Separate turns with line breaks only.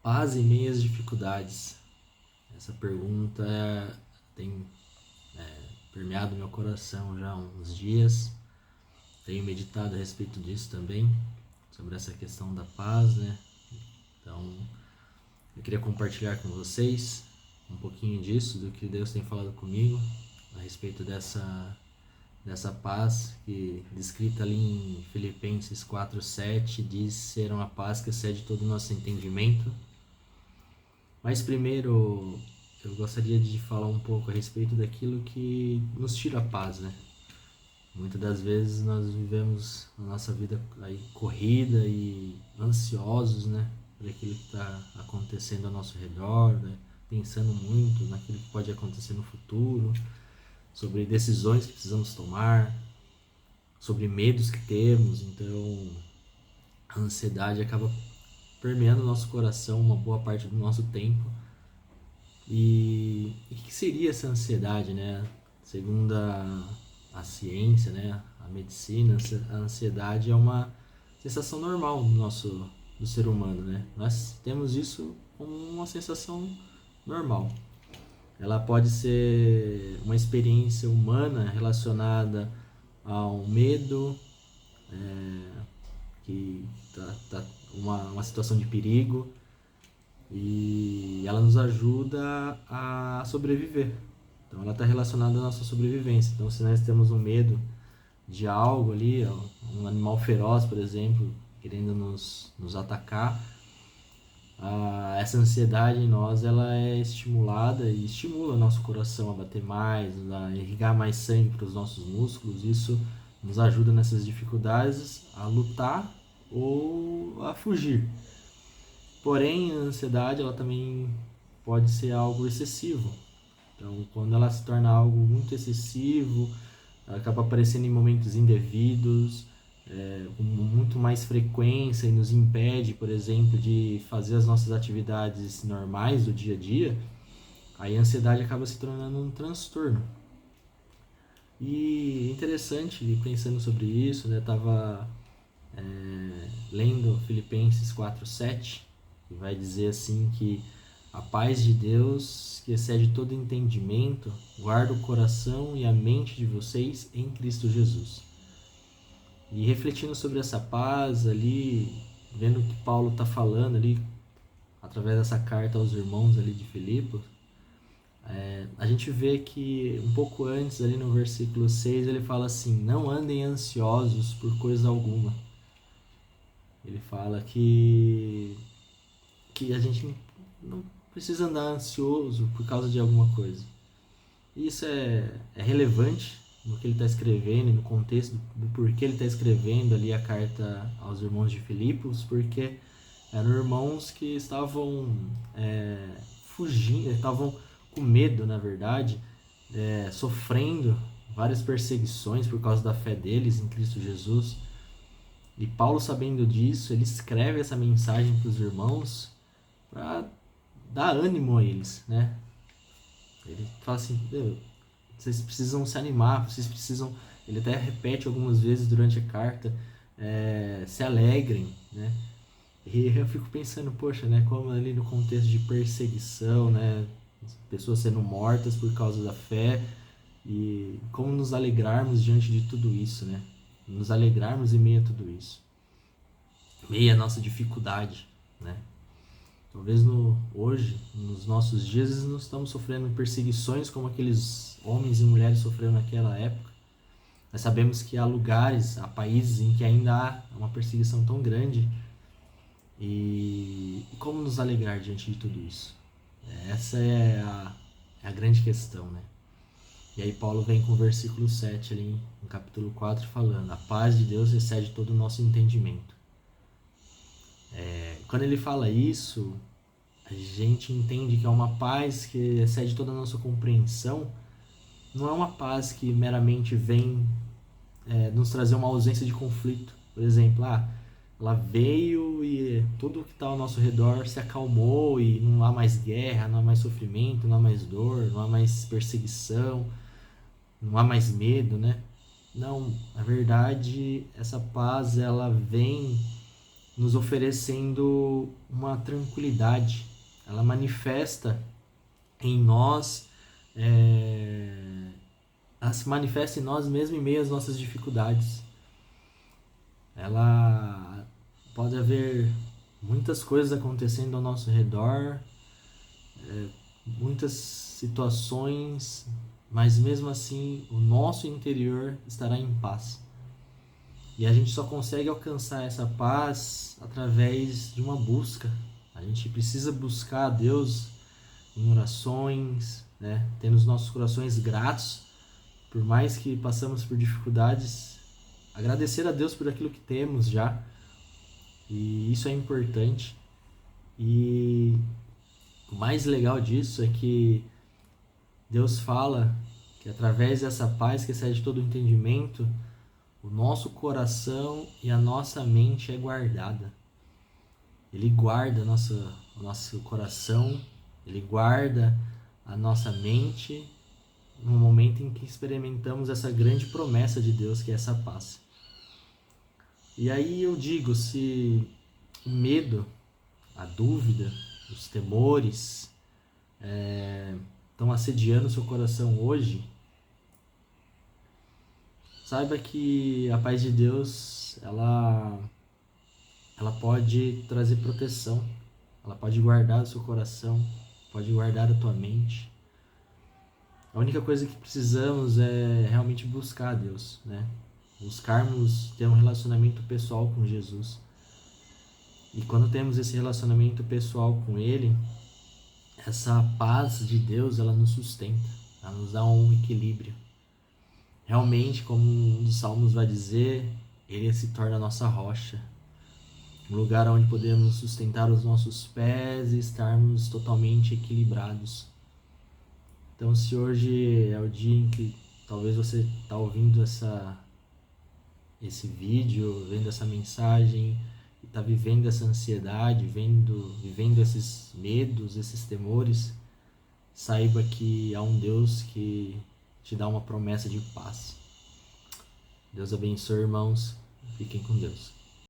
Paz em meio às dificuldades. Essa pergunta tem permeado meu coração já há uns dias. Tenho meditado a respeito disso também, sobre essa questão da paz, né? Então, eu queria compartilhar com vocês um pouquinho disso, do que Deus tem falado comigo a respeito dessa paz que, descrita ali em Filipenses 4:7, diz ser uma paz que excede todo o nosso entendimento. Mas primeiro eu gostaria de falar um pouco a respeito daquilo que nos tira a paz, né? Muitas das vezes nós vivemos a nossa vida aí corrida e ansiosos, né? Por aquilo que está acontecendo ao nosso redor, né? Pensando muito naquilo que pode acontecer no futuro, sobre decisões que precisamos tomar, sobre medos que temos. Então a ansiedade acaba permeando o nosso coração uma boa parte do nosso tempo. E o que seria essa ansiedade, né? Segundo a ciência, né? A medicina, a ansiedade é uma sensação normal do ser humano, né? Nós temos isso como uma sensação normal. Ela pode ser uma experiência humana relacionada ao medo, que tá uma situação de perigo, e ela nos ajuda a sobreviver. Então ela está relacionada à nossa sobrevivência. Então se nós temos um medo de algo ali, um animal feroz, por exemplo, querendo nos atacar, essa ansiedade em nós ela é estimulada e estimula o nosso coração a bater mais, a irrigar mais sangue para os nossos músculos. Isso nos ajuda nessas dificuldades a lutar ou a fugir. Porém, a ansiedade ela também pode ser algo excessivo. Então, quando ela se torna algo muito excessivo, ela acaba aparecendo em momentos indevidos, com muito mais frequência, e nos impede, por exemplo, de fazer as nossas atividades normais do dia a dia. Aí a ansiedade acaba se tornando um transtorno. E é interessante, pensando sobre isso, né? Estava lendo Filipenses 4:7, que vai dizer assim que a paz de Deus, que excede todo entendimento, guarda o coração e a mente de vocês em Cristo Jesus. E refletindo sobre essa paz ali, vendo o que Paulo está falando ali, através dessa carta aos irmãos ali de Filipos, a gente vê que um pouco antes, ali no versículo 6, ele fala assim: não andem ansiosos por coisa alguma. Ele fala que a gente não precisa andar ansioso por causa de alguma coisa. E isso é relevante no que ele está escrevendo e no contexto do porquê ele está escrevendo ali a carta aos irmãos de Filipos, porque eram irmãos que estavam fugindo, estavam com medo, na verdade, sofrendo várias perseguições por causa da fé deles em Cristo Jesus. E Paulo, sabendo disso, ele escreve essa mensagem para os irmãos para dar ânimo a eles, né? Ele fala assim: vocês precisam se animar, vocês precisam. Ele até repete algumas vezes durante a carta: se alegrem, né? E eu fico pensando, poxa, né? Como ali no contexto de perseguição, né? Pessoas sendo mortas por causa da fé, e como nos alegrarmos diante de tudo isso, né? Nos alegrarmos em meio a tudo isso, meio a nossa dificuldade, né? Talvez hoje, nos nossos dias, não estamos sofrendo perseguições como aqueles homens e mulheres sofreram naquela época. Nós sabemos que há lugares, há países em que ainda há uma perseguição tão grande. E como nos alegrar diante de tudo isso? Essa é a grande questão, né? E aí Paulo vem com o versículo 7 ali no capítulo 4 falando: a paz de Deus excede todo o nosso entendimento. Quando ele fala isso, a gente entende que é uma paz que excede toda a nossa compreensão. Não é uma paz que meramente vem nos trazer uma ausência de conflito. Por exemplo, ela veio e tudo que está ao nosso redor se acalmou e não há mais guerra, não há mais sofrimento, não há mais dor, não há mais perseguição, não há mais medo, né? Não, na verdade, essa paz ela vem nos oferecendo uma tranquilidade. Ela manifesta em nós, ela se manifesta em nós mesmo em meio às nossas dificuldades. Ela pode haver muitas coisas acontecendo ao nosso redor, muitas situações, mas mesmo assim o nosso interior estará em paz. E a gente só consegue alcançar essa paz através de uma busca. A gente precisa buscar a Deus em orações, né? Tendo os nossos corações gratos, por mais que passamos por dificuldades, agradecer a Deus por aquilo que temos já. E isso é importante. E o mais legal disso é que Deus fala que através dessa paz que excede todo o entendimento, o nosso coração e a nossa mente é guardada. Ele guarda o nosso coração, ele guarda a nossa mente no momento em que experimentamos essa grande promessa de Deus, que é essa paz. E aí eu digo, se o medo, a dúvida, os temores estão assediando o seu coração hoje, saiba que a paz de Deus, ela pode trazer proteção, ela pode guardar o seu coração, pode guardar a tua mente. A única coisa que precisamos é realmente buscar a Deus, né? Buscarmos ter um relacionamento pessoal com Jesus. E quando temos esse relacionamento pessoal com Ele, essa paz de Deus, ela nos sustenta, ela nos dá um equilíbrio. Realmente, como um dos salmos vai dizer, Ele se torna a nossa rocha, um lugar onde podemos sustentar os nossos pés e estarmos totalmente equilibrados. Então, se hoje é o dia em que talvez você está ouvindo esse vídeo, vendo essa mensagem, e está vivendo essa ansiedade, vivendo esses medos, esses temores, saiba que há um Deus que te dá uma promessa de paz. Deus abençoe, irmãos. Fiquem com Deus.